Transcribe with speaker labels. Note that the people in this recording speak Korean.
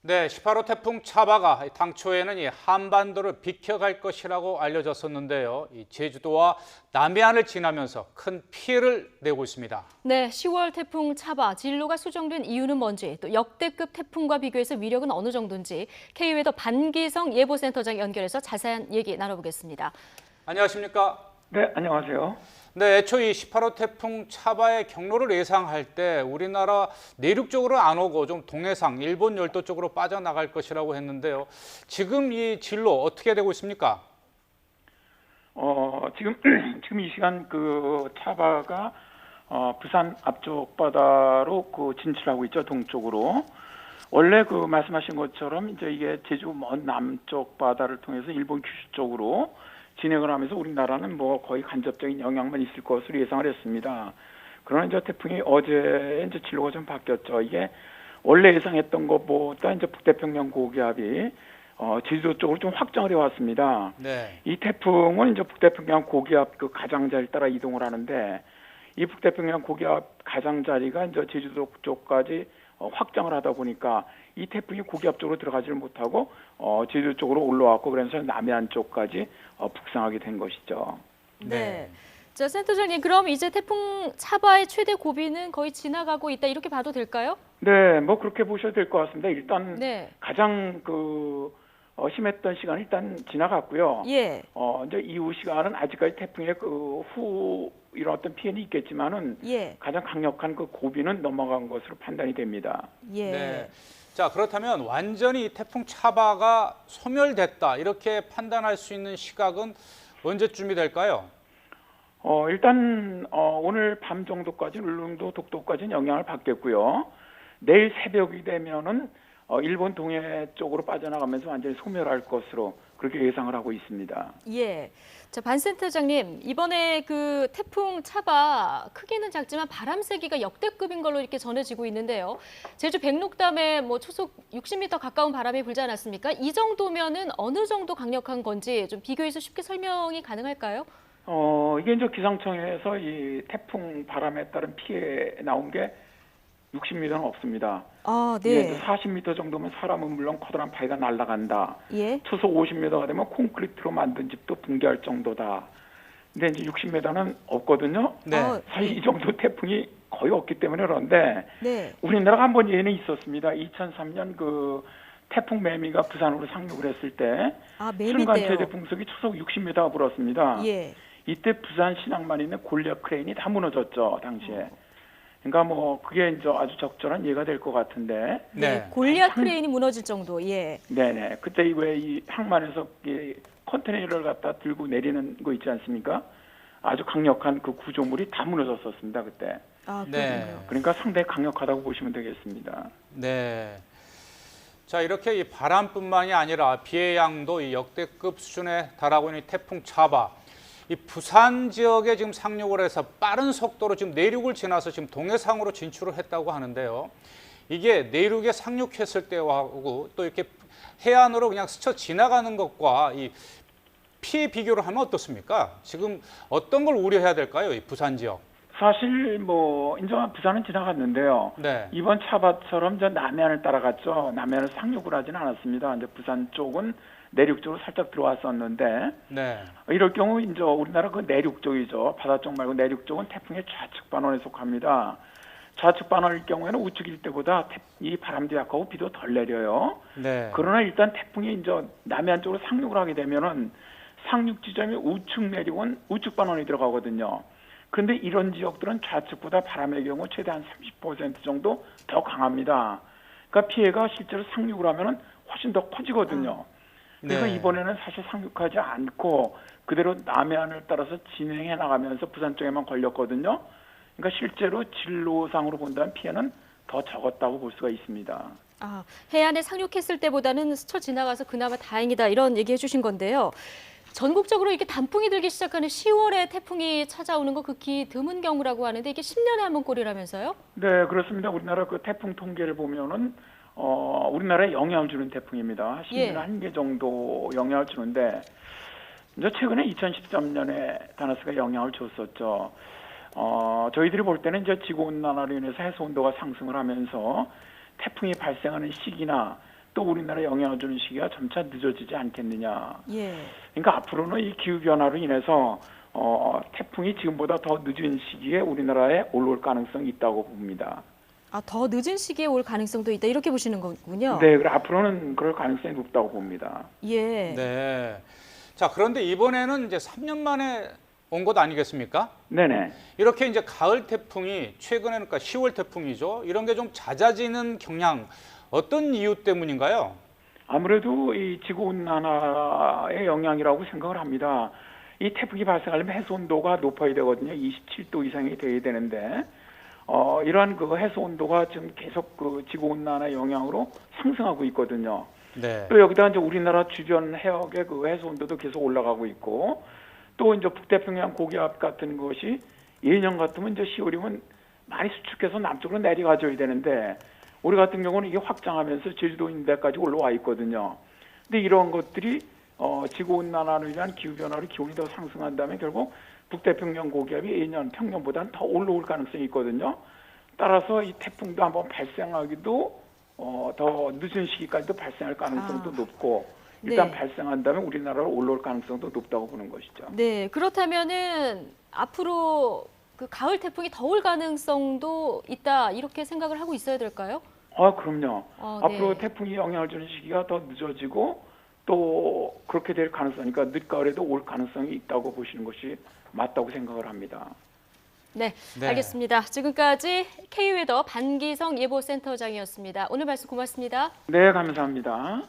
Speaker 1: 네, 18호 태풍 차바가 당초에는 이 한반도를 비켜갈 것이라고 알려졌었는데요. 이 제주도와 남해안을 지나면서 큰 피해를 내고 있습니다.
Speaker 2: 네, 10월 태풍 차바 진로가 수정된 이유는 뭔지, 또 역대급 태풍과 비교해서 위력은 어느 정도인지 K웨더 반기성 예보센터장 연결해서 자세한 얘기 나눠보겠습니다.
Speaker 1: 안녕하십니까?
Speaker 3: 네, 안녕하세요.
Speaker 1: 네, 애초 이 18호 태풍 차바의 경로를 예상할 때 우리나라 내륙 쪽으로 안 오고 좀 동해상, 일본 열도 쪽으로 빠져나갈 것이라고 했는데요. 지금 이 진로 어떻게 되고 있습니까?
Speaker 3: 지금 이 시간 그 차바가 부산 앞쪽 바다로 진출하고 있죠, 동쪽으로. 원래 그 말씀하신 것처럼 이제 이게 제주 먼 남쪽 바다를 통해서 일본 규슈 쪽으로 진행을 하면서 우리나라는 뭐 거의 간접적인 영향만 있을 것으로 예상을 했습니다. 그러나 이제 태풍이 어제 이제 진로가 좀 바뀌었죠. 이게 원래 예상했던 것보다 이제 북태평양 고기압이 제주도 쪽으로 좀 확장을 해왔습니다.
Speaker 1: 네.
Speaker 3: 이 태풍은 이제 북태평양 고기압 그 가장자리를 따라 이동을 하는데 이 북태평양 고기압 가장자리가 이제 제주도 쪽까지 확장을 하다 보니까 이 태풍이 고기압 쪽으로 들어가지를 못하고 제주 쪽으로 올라왔고 그래서 남해안 쪽까지 북상하게 된 것이죠.
Speaker 2: 네. 자, 센터장님, 그럼 이제 태풍 차바의 최대 고비는 거의 지나가고 있다 이렇게 봐도 될까요?
Speaker 3: 네, 뭐 그렇게 보셔도 될 것 같습니다. 일단
Speaker 2: 네.
Speaker 3: 가장 심했던 시간은 일단 지나갔고요.
Speaker 2: 예.
Speaker 3: 이제 이후 시간은 아직까지 태풍의 후 이런 어떤 피해는 있겠지만은
Speaker 2: 예.
Speaker 3: 가장 강력한 그 고비는 넘어간 것으로 판단이 됩니다.
Speaker 2: 예.
Speaker 1: 네. 자, 그렇다면 완전히 태풍 차바가 소멸됐다 이렇게 판단할 수 있는 시각은 언제쯤이 될까요?
Speaker 3: 일단 오늘 밤 정도까지 울릉도, 독도까지는 영향을 받겠고요. 내일 새벽이 되면은 일본 동해 쪽으로 빠져나가면서 완전히 소멸할 것으로 그렇게 예상을 하고 있습니다.
Speaker 2: 예. 자, 반 센터장님, 이번에 그 태풍 차바 크기는 작지만 바람 세기가 역대급인 걸로 이렇게 전해지고 있는데요. 제주 백록담에 뭐 초속 60m 가까운 바람이 불지 않았습니까? 이 정도면은 어느 정도 강력한 건지 좀 비교해서 쉽게 설명이 가능할까요?
Speaker 3: 이게 이제 기상청에서 이 태풍 바람에 따른 피해 나온 게 60m는 없습니다.
Speaker 2: 아,
Speaker 3: 네. 40m 정도면 사람은 물론 커다란 바위가 날아간다.
Speaker 2: 예.
Speaker 3: 초속 50m가 되면 콘크리트로 만든 집도 붕괴할 정도다. 근데 이제 60m는 없거든요.
Speaker 1: 네.
Speaker 3: 사실 이 정도 태풍이 거의 없기 때문에 그런데
Speaker 2: 네.
Speaker 3: 우리나라가 한 번 예는 있었습니다. 2003년 그 태풍 매미가 부산으로 상륙을 했을 때
Speaker 2: 아, 매미
Speaker 3: 순간
Speaker 2: 때요.
Speaker 3: 최대 풍속이 초속 60m가 불었습니다.
Speaker 2: 예.
Speaker 3: 이때 부산 신항만 있는 골리앗 크레인이 다 무너졌죠, 당시에. 그러니까 뭐 그게 이제 아주 적절한 예가 될 것 같은데.
Speaker 2: 네.
Speaker 1: 네.
Speaker 2: 골리앗 크레인이 무너질 정도. 예.
Speaker 3: 네네. 그때 왜 이 항만에서 이 컨테이너를 갖다 들고 내리는 거 있지 않습니까? 아주 강력한 그 구조물이 다 무너졌었습니다, 그때.
Speaker 2: 아,
Speaker 1: 네.
Speaker 2: 그렇군요.
Speaker 3: 그러니까 상당히 강력하다고 보시면 되겠습니다.
Speaker 1: 네. 자, 이렇게 이 바람뿐만이 아니라 비의 양도 이 역대급 수준에 달하고 있는 태풍 차바. 이 부산 지역에 지금 상륙을 해서 빠른 속도로 지금 내륙을 지나서 지금 동해상으로 진출을 했다고 하는데요. 이게 내륙에 상륙했을 때하고 또 이렇게 해안으로 그냥 스쳐 지나가는 것과 이 피해 비교를 하면 어떻습니까? 지금 어떤 걸 우려해야 될까요? 이 부산 지역.
Speaker 3: 사실 뭐 인정한 부산은 지나갔는데요.
Speaker 1: 네.
Speaker 3: 이번 차바처럼 저 남해안을 따라갔죠. 남해안을 상륙을 하지는 않았습니다. 이제 부산 쪽은 내륙 쪽으로 살짝 들어왔었는데
Speaker 1: 네.
Speaker 3: 이럴 경우 이제 우리나라 그 내륙 쪽이죠. 바다 쪽 말고 내륙 쪽은 태풍의 좌측 반원에 속합니다. 좌측 반원일 경우에는 우측일 때보다 이 바람도 약하고 비도 덜 내려요.
Speaker 1: 네.
Speaker 3: 그러나 일단 태풍이 이제 남해안 쪽으로 상륙을 하게 되면은 상륙 지점이 우측 내륙은 우측 반원이 들어가거든요. 그런데 이런 지역들은 좌측보다 바람의 경우 최대한 30% 정도 더 강합니다. 그러니까 피해가 실제로 상륙을 하면은 훨씬 더 커지거든요. 그래서
Speaker 1: 네.
Speaker 3: 이번에는 사실 상륙하지 않고 그대로 남해안을 따라서 진행해 나가면서 부산 쪽에만 걸렸거든요. 그러니까 실제로 진로상으로 본다면 피해는 더 적었다고 볼 수가 있습니다.
Speaker 2: 아, 해안에 상륙했을 때보다는 스쳐 지나가서 그나마 다행이다 이런 얘기해 주신 건데요. 전국적으로 이렇게 단풍이 들기 시작하는 10월에 태풍이 찾아오는 거 극히 드문 경우라고 하는데 이게 10년에 한 번 꼴이라면서요?
Speaker 3: 네, 그렇습니다. 우리나라 그 태풍 통계를 보면은 우리나라에 영향을 주는 태풍입니다. 10년에 한 개 정도 영향을 주는데 이제 최근에 2013년에 다나스가 영향을 줬었죠. 저희들이 볼 때는 이제 지구 온난화로 인해서 해수 온도가 상승을 하면서 태풍이 발생하는 시기나 또 우리나라에 영향을 주는 시기가 점차 늦어지지 않겠느냐.
Speaker 2: 예.
Speaker 3: 그러니까 앞으로는 이 기후 변화로 인해서 태풍이 지금보다 더 늦은 시기에 우리나라에 올라올 가능성이 있다고 봅니다.
Speaker 2: 아, 더 늦은 시기에 올 가능성도 있다. 이렇게 보시는 거군요.
Speaker 3: 네, 그래 앞으로는 그럴 가능성이 높다고 봅니다.
Speaker 2: 예.
Speaker 1: 네. 자, 그런데 이번에는 이제 3년 만에 온 것 아니겠습니까?
Speaker 3: 네네.
Speaker 1: 이렇게 이제 가을 태풍이 최근에는 그러니까 10월 태풍이죠. 이런 게 좀 잦아지는 경향 어떤 이유 때문인가요?
Speaker 3: 아무래도 이 지구 온난화의 영향이라고 생각을 합니다. 이 태풍이 발생하려면 해수 온도가 높아야 되거든요. 27도 이상이 돼야 되는데 이러한 그 해수 온도가 지금 계속 그 지구 온난화 영향으로 상승하고 있거든요.
Speaker 1: 네.
Speaker 3: 또 여기다 이제 우리나라 주변 해역의 그 해수 온도도 계속 올라가고 있고 또 이제 북태평양 고기압 같은 것이 예년 같으면 이제 10월이면 많이 수축해서 남쪽으로 내려가줘야 되는데 우리 같은 경우는 이게 확장하면서 제주도 인대까지 올라와 있거든요. 근데 이런 것들이 지구 온난화로 인한 기후 변화로 기온이 더 상승한다면 결국 북태평양 고기압이 예년 평년보다는 더 올라올 가능성이 있거든요. 따라서 이 태풍도 한번 발생하기도 더 늦은 시기까지도 발생할 가능성도 높고 일단
Speaker 2: 네.
Speaker 3: 발생한다면 우리나라로 올라올 가능성도 높다고 보는 것이죠.
Speaker 2: 네. 그렇다면은 앞으로 그 가을 태풍이 더 올 가능성도 있다. 이렇게 생각을 하고 있어야 될까요?
Speaker 3: 그럼요.
Speaker 2: 네.
Speaker 3: 앞으로 태풍이 영향을 주는 시기가 더 늦어지고 또 그렇게 될 가능성이니까 늦가을에도 올 가능성이 있다고 보시는 것이 맞다고 생각을 합니다.
Speaker 2: 네,
Speaker 1: 네.
Speaker 2: 알겠습니다. 지금까지 K웨더 반기성 예보센터장이었습니다. 오늘 말씀 고맙습니다.
Speaker 3: 네, 감사합니다.